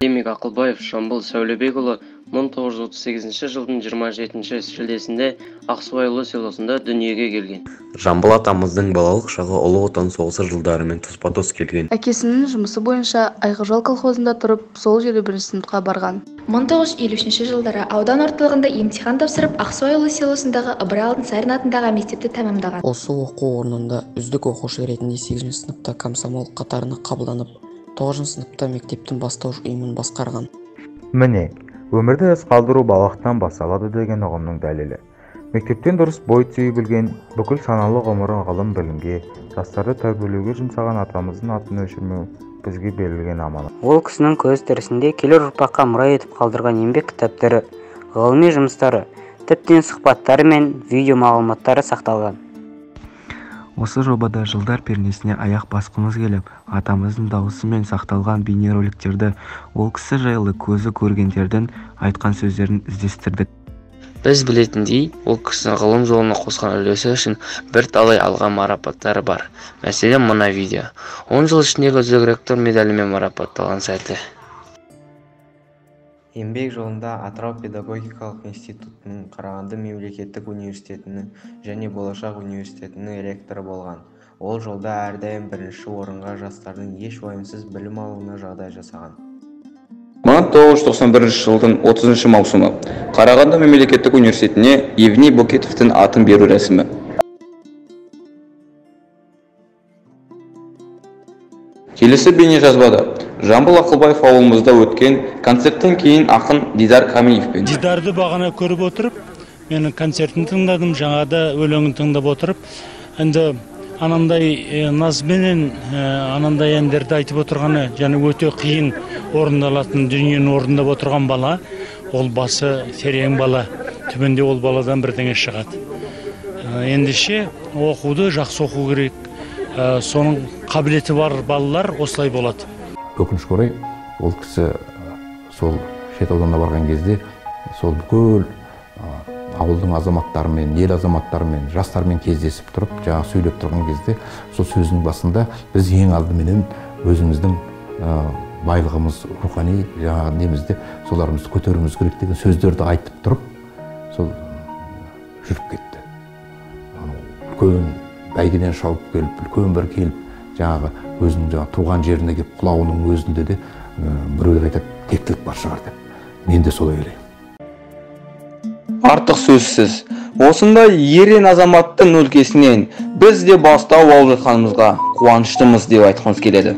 Демек Ақылбаев Жамбыл Сәулебекұлы 1938 жылдың 27 шілдесінде Ақсуайлы селосында дүниеге келген. Жамбыл атамыздың балалық шағы Ұлы Отан соғысы жылдарымен тұспа-тұс келген. Әкесінің жұмысы бойынша Айғыржал колхозында тұрып, сол жерде бірінші сыныпқа барған. 1953 жылдары аудан орталығында емтихан тапсырып, Ақсуайлы селосындағы Ыбырай Алтынсарин атындағы мектепті тәмамдаған. Осы оқу орнында үздік оқушы ретінде 8 сыныпта комсомол қатарына қабылданып, 9 сыныпта мектептің бастауыш ұйымын басқарған. Міне, өмірді із қалдыру балақтан басталады деген ұғымның дәлелі. Мектептен дұрыс бой түзей білген, бүкіл саналы ғұмырын ғылым білімге, жастарды тәрбиелеуге жұмсаған атамыздың атын өшірмеу бізге берілген аманат. Ол кісінің көз тірісінде келер ұрпаққа мұра етіп қалдырған еңбек кітаптары, ғылыми жұмыстары, тіптен сұхбаттары мен видео мағлұматтары сақталған. Осы жобада жылдар пернесіне аяқ басқымыз келіп, атамыздың дауысымен сақталған бейнероликтерді, ол кісі жайлы көзі көргендердің айтқан сөздерін іздестірдік. Біз білетіндей, ол кісінің ғылым жолына қосқан үлесі үшін бірталай алған марапаттары бар. Мәселен, мына видео. 10 жыл ішіндегі үздік ректор медалімен марапатталған сәті. Еңбек жолында Атырау педагогикалық институтының, Қарағанды мемлекеттік университетінің және Болашақ университетінің ректоры болған. Ол жолда әрдайым бірінші орынға жастардың еш уайымсыз білім алуына жағдай жасаған. 1991 жылдың 30 маусымы Қарағанды мемлекеттік университетіне Евний Бөкетовтің атын беру рәсімі. Келесі бейнежазбада Жамбыл Ақылбаев ауылымызда өткен концерттен кейін ақын Дидар Камиевпен. Дидарды бағана көріп отырып, мен концертін тыңдадым, жаңада өлеңін тыңдап отырып, енді анандай назбенен анандай әндерді айтып отырғаны, және өте қиын орындалатын дүниені орындап отырған бала, ол басы терең бала, түбінде ол баладан бірдеңе шығады. Ендеше оқуды жақсы оқу керек, соның қабілеті бар балалар осылай болады. Өкінішке орай, ол кісі сол шет ауданына барған кезде сол бүкіл ауылдың азаматтарымен, ел азаматтарымен, жастармен кездесіп тұрып, жаңа сөйлеп тұрған кезде, сол сөзінің басында біз ең алдыменен өзіміздің байлығымыз, рухани жаңағы немізде соларымызды көтеруіміз керек деген сөздерді айтып тұрып, сол жүріп кетті. Үлкен бәйгеден шауып келіп, үлкен бір келіп, жаңағы өзінің туған жеріне келіп құлауының өзінде де біреулер айтады, тектілік бар шығар деп. Мен де солай ойлаймын. Артық сөзсіз, осындай ерен азаматтың өлкесінен біз де бастау алып жатқанымызға қуаныштымыз деп айтқымыз келеді.